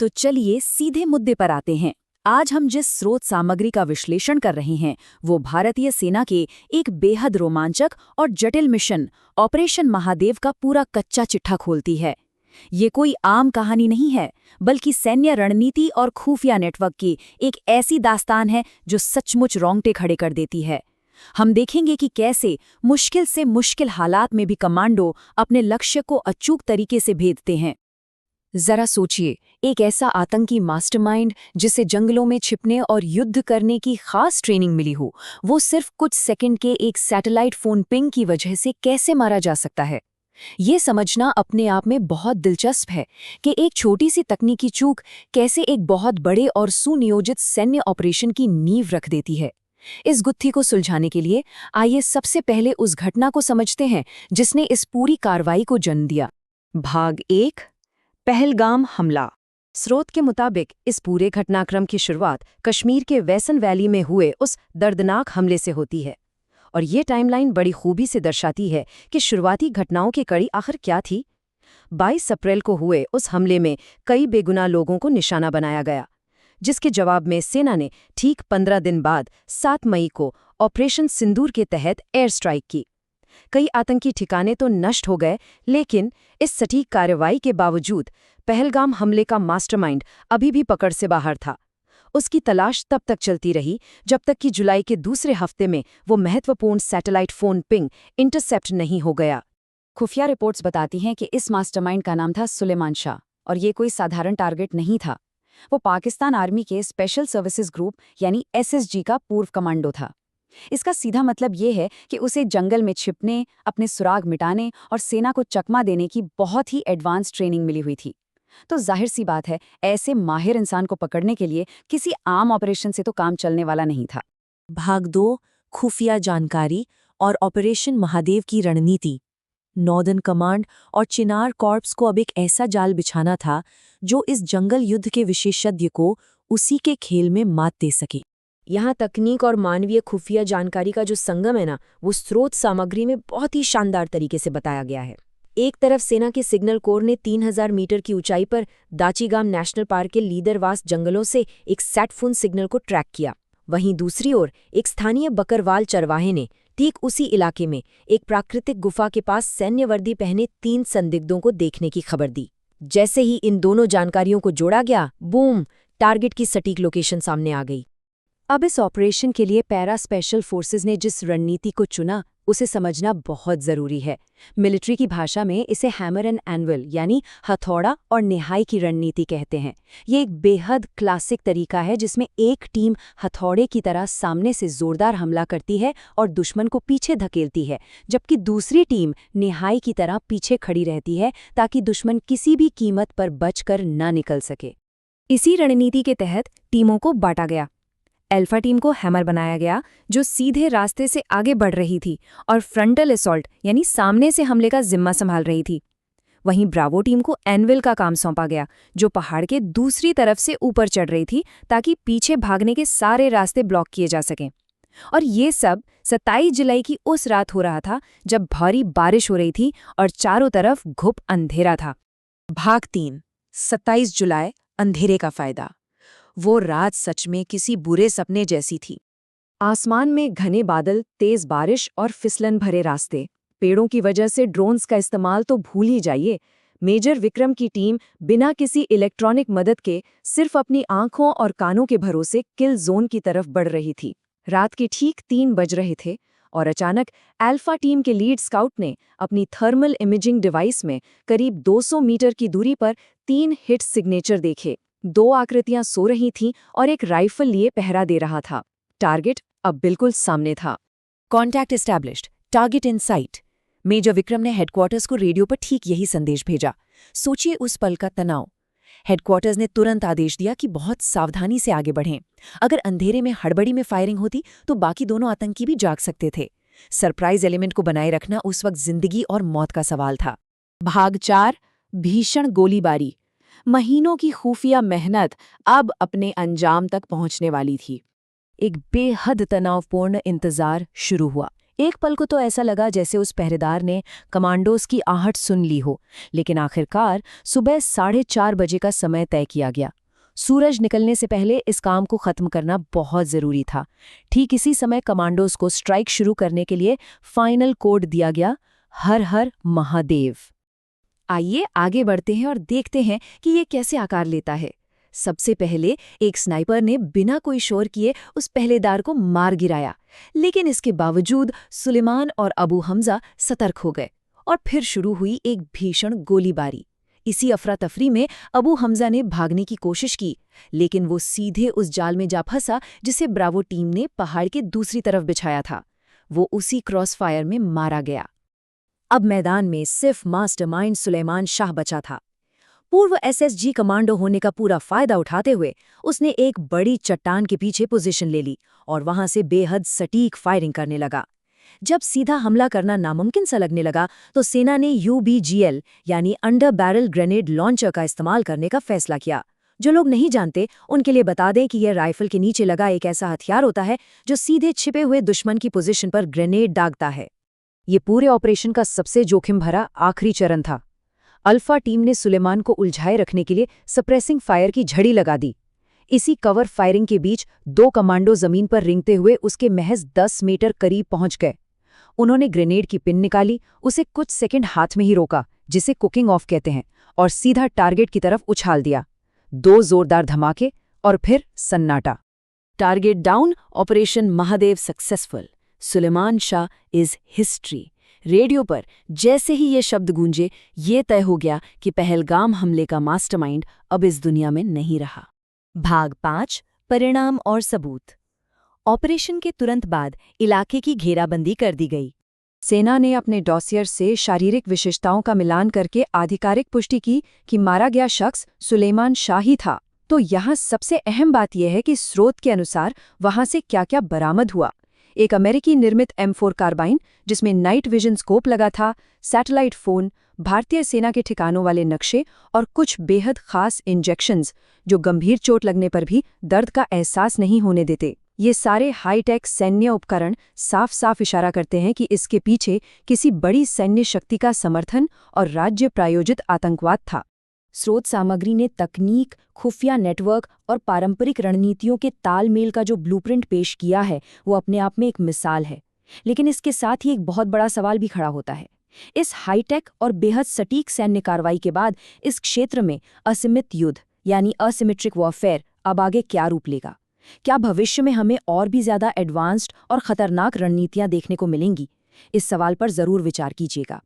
तो चलिए सीधे मुद्दे पर आते हैं। आज हम जिस स्रोत सामग्री का विश्लेषण कर रहे हैं वो भारतीय सेना के एक बेहद रोमांचक और जटिल मिशन ऑपरेशन महादेव का पूरा कच्चा चिट्ठा खोलती है। ये कोई आम कहानी नहीं है, बल्कि सैन्य रणनीति और खुफिया नेटवर्क की एक ऐसी दास्तान है जो सचमुच रोंगटे खड़े कर देती है। हम देखेंगे कि कैसे मुश्किल से मुश्किल हालात में भी कमांडो अपने लक्ष्य को अचूक तरीके से भेदते हैं। जरा सोचिए, एक ऐसा आतंकी मास्टरमाइंड जिसे जंगलों में छिपने और युद्ध करने की खास ट्रेनिंग मिली हो, वो सिर्फ कुछ सेकंड के एक सैटेलाइट फोन पिंग की वजह से कैसे मारा जा सकता है। ये समझना अपने आप में बहुत दिलचस्प है कि एक छोटी सी तकनीकी चूक कैसे एक बहुत बड़े और सुनियोजित सैन्य ऑपरेशन की नींव रख देती है। इस गुत्थी को सुलझाने के लिए आइए सबसे पहले उस घटना को समझते हैं जिसने इस पूरी कार्रवाई को जन्म दिया। भाग 1, पहलगाम हमला। स्रोत के मुताबिक इस पूरे घटनाक्रम की शुरुआत कश्मीर के वैसन वैली में हुए उस दर्दनाक हमले से होती है, और ये टाइमलाइन बड़ी खूबी से दर्शाती है कि शुरुआती घटनाओं की कड़ी आखिर क्या थी। 22 अप्रैल को हुए उस हमले में कई बेगुनाह लोगों को निशाना बनाया गया, जिसके जवाब में सेना ने ठीक 15 दिन बाद 7 मई को ऑपरेशन सिंदूर के तहत एयर स्ट्राइक की। कई आतंकी ठिकाने तो नष्ट हो गए, लेकिन इस सटीक कार्रवाई के बावजूद पहलगाम हमले का मास्टरमाइंड अभी भी पकड़ से बाहर था। उसकी तलाश तब तक चलती रही जब तक कि जुलाई के दूसरे हफ्ते में वो महत्वपूर्ण सैटेलाइट फोन पिंग इंटरसेप्ट नहीं हो गया। खुफिया रिपोर्ट्स बताती हैं कि इस मास्टरमाइंड का नाम था सुलेमान शाह, और ये कोई साधारण टारगेट नहीं था। वो पाकिस्तान आर्मी के स्पेशल सर्विसेज ग्रुप यानी एसएसजी का पूर्व कमांडो था। इसका सीधा मतलब ये है कि उसे जंगल में छिपने, अपने सुराग मिटाने और सेना को चकमा देने की बहुत ही एडवांस ट्रेनिंग मिली हुई थी। तो जाहिर सी बात है, ऐसे माहिर इंसान को पकड़ने के लिए किसी आम ऑपरेशन से तो काम चलने वाला नहीं था। भाग 2, खुफिया जानकारी और ऑपरेशन महादेव की रणनीति। नॉर्दर्न कमांड और चिनार कॉर्प्स को अब एक ऐसा जाल बिछाना था जो इस जंगल युद्ध के विशेषज्ञ को उसी के खेल में मात दे सके। यहाँ तकनीक और मानवीय खुफिया जानकारी का जो संगम है ना, वो स्रोत सामग्री में बहुत ही शानदार तरीके से बताया गया है। एक तरफ सेना के सिग्नल कोर ने 3000 मीटर की ऊंचाई पर दाचीगाम नेशनल पार्क के लीदरवास जंगलों से एक सेटफोन सिग्नल को ट्रैक किया। वहीं दूसरी ओर एक स्थानीय बकरवाल चरवाहे ने ठीक उसी इलाके में एक प्राकृतिक गुफा के पास सैन्य वर्दी पहने 3 संदिग्धों को देखने की खबर दी। जैसे ही इन दोनों जानकारियों को जोड़ा गया, बूम, टारगेट की सटीक लोकेशन सामने आ गई। अब इस ऑपरेशन के लिए पैरा स्पेशल फोर्सेस ने जिस रणनीति को चुना, उसे समझना बहुत ज़रूरी है। मिलिट्री की भाषा में इसे हैमर एंड एनविल यानी हथौड़ा और निहाई की रणनीति कहते हैं। ये एक बेहद क्लासिक तरीका है जिसमें एक टीम हथौड़े की तरह सामने से जोरदार हमला करती है और दुश्मन को पीछे धकेलती है, जबकि दूसरी टीम निहाई की तरह पीछे खड़ी रहती है ताकि दुश्मन किसी भी कीमत पर बचकर न निकल सके। इसी रणनीति के तहत टीमों को बांटा गया। अल्फा टीम को हैमर बनाया गया, जो सीधे रास्ते से आगे बढ़ रही थी और फ्रंटल असॉल्ट यानी सामने से हमले का जिम्मा संभाल रही थी। वहीं ब्रावो टीम को एनविल का काम सौंपा गया, जो पहाड़ के दूसरी तरफ से ऊपर चढ़ रही थी ताकि पीछे भागने के सारे रास्ते ब्लॉक किए जा सकें। और ये सब 27 जुलाई की उस रात हो रहा था जब भारी बारिश हो रही थी और चारों तरफ घुप अंधेरा था। भाग 3, 27 जुलाई, अंधेरे का फायदा। वो रात सच में किसी बुरे सपने जैसी थी। आसमान में घने बादल, तेज बारिश और फिसलन भरे रास्ते। पेड़ों की वजह से ड्रोन्स का इस्तेमाल तो भूल ही जाइए। मेजर विक्रम की टीम बिना किसी इलेक्ट्रॉनिक मदद के सिर्फ अपनी आंखों और कानों के भरोसे किल जोन की तरफ बढ़ रही थी। रात के ठीक 3 बज रहे थे और अचानक अल्फा टीम के लीड स्काउट ने अपनी थर्मल इमेजिंग डिवाइस में करीब 200 मीटर की दूरी पर 3 हिट सिग्नेचर देखे। 2 आकृतियां सो रही थीं और एक राइफल लिए पहरा दे रहा था। टारगेट अब बिल्कुल सामने था। कॉन्टैक्ट एस्टैब्लिश्ड, टारगेट इन साइट। मेजर विक्रम ने हेडक्वार्टर्स को रेडियो पर ठीक यही संदेश भेजा। सोचिए उस पल का तनाव। हेडक्वार्टर्स ने तुरंत आदेश दिया कि बहुत सावधानी से आगे बढ़ें। अगर अंधेरे में हड़बड़ी में फायरिंग होती तो बाकी दोनों आतंकी भी जाग सकते थे। सरप्राइज एलिमेंट को बनाए रखना उस वक्त जिंदगी और मौत का सवाल था। भाग 4, भीषण गोलीबारी। महीनों की खुफिया मेहनत अब अपने अंजाम तक पहुंचने वाली थी। एक बेहद तनावपूर्ण इंतजार शुरू हुआ। एक पल को तो ऐसा लगा जैसे उस पहरेदार ने कमांडोज की आहट सुन ली हो, लेकिन आखिरकार सुबह 4:30 बजे का समय तय किया गया। सूरज निकलने से पहले इस काम को खत्म करना बहुत जरूरी था। ठीक इसी समय कमांडोज को स्ट्राइक शुरू करने के लिए फाइनल कोड दिया गया, हर हर महादेव। आइए आगे बढ़ते हैं और देखते हैं कि ये कैसे आकार लेता है। सबसे पहले एक स्नाइपर ने बिना कोई शोर किए उस पहरेदार को मार गिराया, लेकिन इसके बावजूद सुलेमान और अबू हमजा सतर्क हो गए और फिर शुरू हुई एक भीषण गोलीबारी। इसी अफरा तफरी में अबू हमजा ने भागने की कोशिश की, लेकिन वो सीधे उस जाल में जा फंसा जिसे ब्रावो टीम ने पहाड़ के दूसरी तरफ बिछाया था। वो उसी क्रॉस फायर में मारा गया। अब मैदान में सिर्फ मास्टरमाइंड सुलेमान शाह बचा था। पूर्व एसएसजी कमांडो होने का पूरा फायदा उठाते हुए उसने एक बड़ी चट्टान के पीछे पोजीशन ले ली और वहां से बेहद सटीक फायरिंग करने लगा। जब सीधा हमला करना नामुमकिन सा लगने लगा तो सेना ने यूबीजीएल यानी अंडर बैरल ग्रेनेड लॉन्चर का इस्तेमाल करने का फैसला किया। जो लोग नहीं जानते उनके लिए बता दें कि यह राइफल के नीचे लगा एक ऐसा हथियार होता है जो सीधे छिपे हुए दुश्मन की पोजीशन पर ग्रेनेड दागता है। ये पूरे ऑपरेशन का सबसे जोखिम भरा आखिरी चरण था। अल्फा टीम ने सुलेमान को उलझाए रखने के लिए सप्रेसिंग फायर की झड़ी लगा दी। इसी कवर फायरिंग के बीच 2 कमांडो जमीन पर रेंगते हुए उसके महज 10 मीटर करीब पहुंच गए। उन्होंने ग्रेनेड की पिन निकाली, उसे कुछ सेकंड हाथ में ही रोका, जिसे कुकिंग ऑफ कहते हैं, और सीधा टारगेट की तरफ उछाल दिया। 2 जोरदार धमाके और फिर सन्नाटा। Target down, operation Mahadev successful. Suleman Shah is history. Radio पर जैसे ही ये शब्द गूंजे, ये तय हो गया कि पहलगाम हमले का मास्टरमाइंड अब इस दुनिया में नहीं रहा। भाग 5, परिणाम और सबूत। ऑपरेशन के तुरंत बाद इलाके की घेराबंदी कर दी गई। सेना ने अपने डॉसियर से शारीरिक विशेषताओं का मिलान करके आधिकारिक पुष्टि की कि मारा गया शख्स सुलेमान शाह ही था। तो यहाँ सबसे अहम बात यह है कि स्रोत के अनुसार वहाँ से क्या क्या बरामद हुआ। एक अमेरिकी निर्मित M4 कार्बाइन जिसमें नाइट विजन स्कोप लगा था, सैटेलाइट फ़ोन, भारतीय सेना के ठिकानों वाले नक्शे और कुछ बेहद खास इंजेक्शंस जो गंभीर चोट लगने पर भी दर्द का एहसास नहीं होने देते। ये सारे हाईटेक सैन्य उपकरण साफ साफ इशारा करते हैं कि इसके पीछे किसी बड़ी सैन्य शक्ति का समर्थन और राज्य प्रायोजित आतंकवाद था। स्रोत सामग्री ने तकनीक, खुफिया नेटवर्क और पारंपरिक रणनीतियों के तालमेल का जो ब्लूप्रिंट पेश किया है वो अपने आप में एक मिसाल है। लेकिन इसके साथ ही एक बहुत बड़ा सवाल भी खड़ा होता है। इस हाईटेक और बेहद सटीक सैन्य कार्रवाई के बाद इस क्षेत्र में असीमित युद्ध यानी असिमेट्रिक वॉरफेयर अब आगे क्या रूप लेगा? क्या भविष्य में हमें और भी ज्यादा एडवांस्ड और खतरनाक रणनीतियां देखने को मिलेंगी? इस सवाल पर जरूर विचार कीजिएगा।